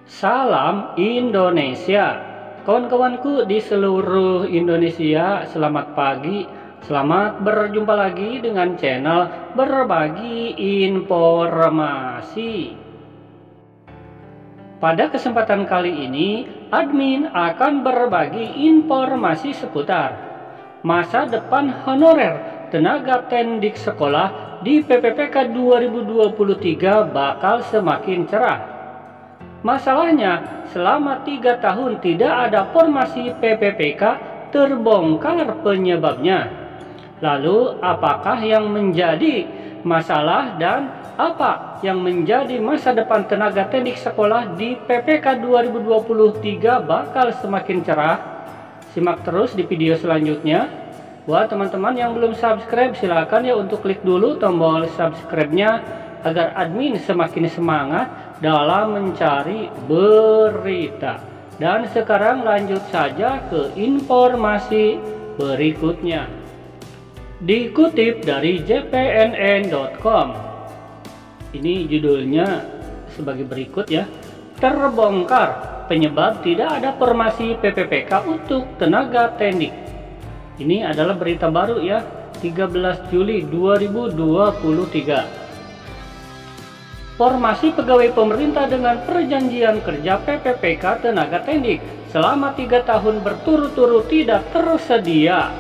Salam Indonesia, kawan-kawanku di seluruh Indonesia. Selamat pagi, selamat berjumpa lagi dengan channel Berbagi Informasi. Pada kesempatan kali ini, admin akan berbagi informasi seputar masa depan honorer tenaga pendidik sekolah di PPPK 2023 bakal semakin cerah. Masalahnya, selama 3 tahun tidak ada formasi PPPK, terbongkar penyebabnya. Lalu, apakah yang menjadi masalah dan apa yang menjadi masa depan tenaga pendidik sekolah di PPK 2023 bakal semakin cerah? Simak terus di video selanjutnya. Buat teman-teman yang belum subscribe, silakan ya untuk klik dulu tombol subscribe-nya agar admin semakin semangat dalam mencari berita. Dan sekarang lanjut saja ke informasi berikutnya. Dikutip dari jpnn.com, ini judulnya sebagai berikut ya. Terbongkar penyebab tidak ada formasi PPPK untuk tenaga pendidik. Ini adalah berita baru ya, 13 Juli 2023. Formasi pegawai pemerintah dengan perjanjian kerja PPPK tenaga pendidik selama 3 tahun berturut-turut tidak tersedia.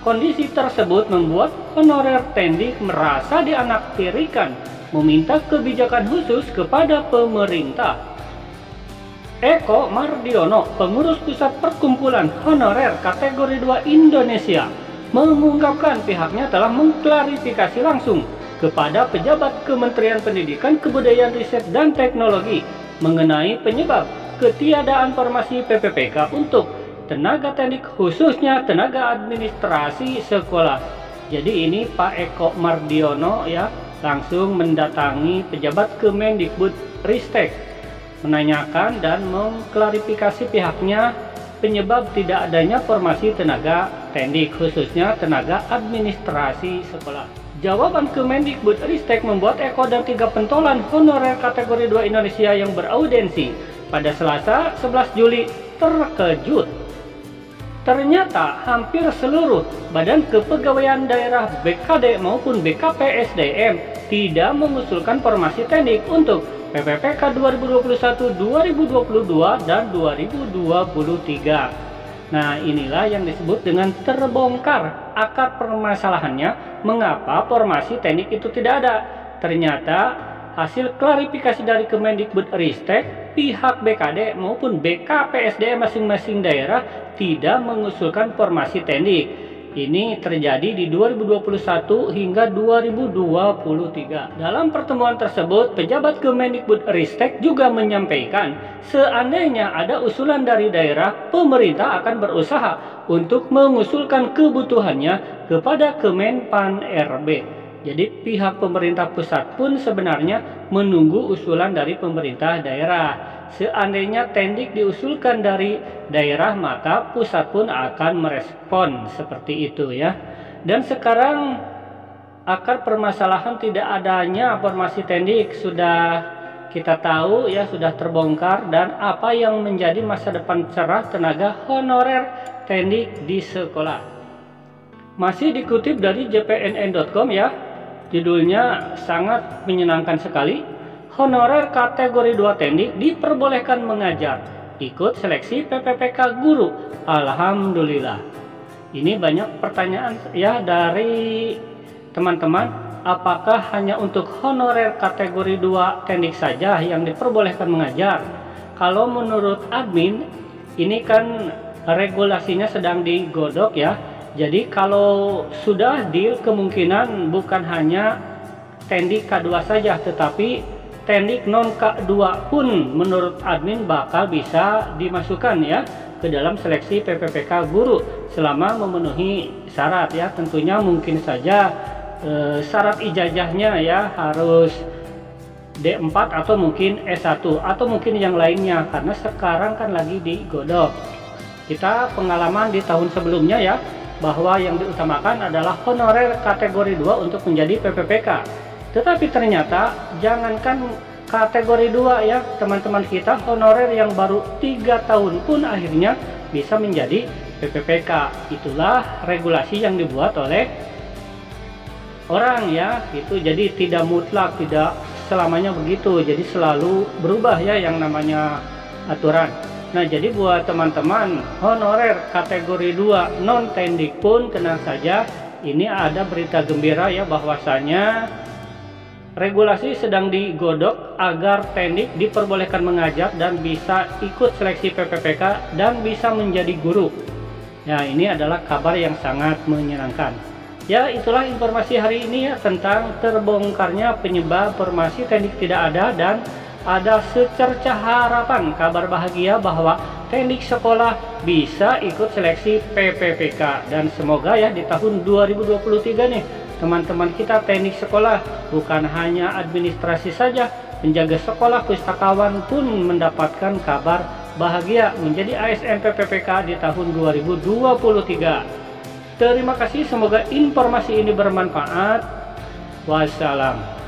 Kondisi tersebut membuat honorer pendidik merasa dianaktirikan, meminta kebijakan khusus kepada pemerintah. Eko Mardiono, pengurus Pusat Perkumpulan Honorer Kategori 2 Indonesia, mengungkapkan pihaknya telah mengklarifikasi langsung kepada pejabat Kementerian Pendidikan, Kebudayaan, Riset, dan Teknologi mengenai penyebab ketiadaan formasi PPPK untuk tenaga pendidik, khususnya tenaga administrasi sekolah. Jadi ini Pak Eko Mardiono ya langsung mendatangi pejabat Kemendikbudristek menanyakan dan mengklarifikasi pihaknya penyebab tidak adanya formasi tenaga pendidik, khususnya tenaga administrasi sekolah. Jawaban Kemendikbudristek membuat Eko dan 3 pentolan honorer kategori 2 Indonesia yang beraudensi pada Selasa 11 Juli terkejut. Ternyata hampir seluruh Badan Kepegawaian Daerah BKD maupun BKPSDM tidak mengusulkan formasi pendidik untuk PPPK 2021, 2022, dan 2023. Nah, inilah yang disebut dengan terbongkar akar permasalahannya, mengapa formasi teknik itu tidak ada. Ternyata hasil klarifikasi dari Kemendikbudristek, pihak BKD maupun BKPSDM masing-masing daerah tidak mengusulkan formasi teknik. Ini terjadi di 2021 hingga 2023. Dalam pertemuan tersebut, pejabat Kemendikbudristek juga menyampaikan seandainya ada usulan dari daerah, pemerintah akan berusaha untuk mengusulkan kebutuhannya kepada Kemenpan RB. Jadi pihak pemerintah pusat pun sebenarnya menunggu usulan dari pemerintah daerah. Seandainya tendik diusulkan dari daerah, maka pusat pun akan merespon seperti itu ya. Dan sekarang akar permasalahan tidak adanya formasi tendik sudah kita tahu ya, sudah terbongkar. Dan apa yang menjadi masa depan cerah tenaga honorer tendik di sekolah. Masih dikutip dari jpnn.com ya. Judulnya sangat menyenangkan sekali. Honorer kategori 2 tendik diperbolehkan mengajar, ikut seleksi PPPK guru. Alhamdulillah. Ini banyak pertanyaan ya dari teman-teman, apakah hanya untuk honorer kategori 2 tendik saja yang diperbolehkan mengajar? Kalau menurut admin, ini kan regulasinya sedang digodok ya. Jadi kalau sudah deal, kemungkinan bukan hanya tendik K2 saja, tetapi tendik non K2 pun menurut admin bakal bisa dimasukkan ya ke dalam seleksi PPPK guru selama memenuhi syarat ya. Tentunya mungkin saja syarat ijazahnya ya harus D4 atau mungkin S1 atau mungkin yang lainnya, karena sekarang kan lagi digodok. Kita pengalaman di tahun sebelumnya ya, bahwa yang diutamakan adalah honorer kategori 2 untuk menjadi PPPK. Tetapi ternyata jangankan kategori 2 ya teman-teman kita, honorer yang baru 3 tahun pun akhirnya bisa menjadi PPPK. Itulah regulasi yang dibuat oleh orang ya, itu jadi tidak mutlak, tidak selamanya begitu, jadi selalu berubah ya yang namanya aturan. Nah, jadi buat teman-teman honorer kategori 2 non tendik pun tenang saja, ini ada berita gembira ya, bahwasanya regulasi sedang digodok agar tendik diperbolehkan mengajar dan bisa ikut seleksi PPPK dan bisa menjadi guru. Ya, ini adalah kabar yang sangat menyenangkan. Ya, itulah informasi hari ini ya tentang terbongkarnya penyebab formasi tendik tidak ada, dan ada secercah harapan, kabar bahagia bahwa tendik sekolah bisa ikut seleksi PPPK. Dan semoga ya di tahun 2023 nih teman-teman kita teknik sekolah bukan hanya administrasi saja, penjaga sekolah, pustakawan pun mendapatkan kabar bahagia menjadi ASN PPPK di tahun 2023. Terima kasih, semoga informasi ini bermanfaat. Wassalam.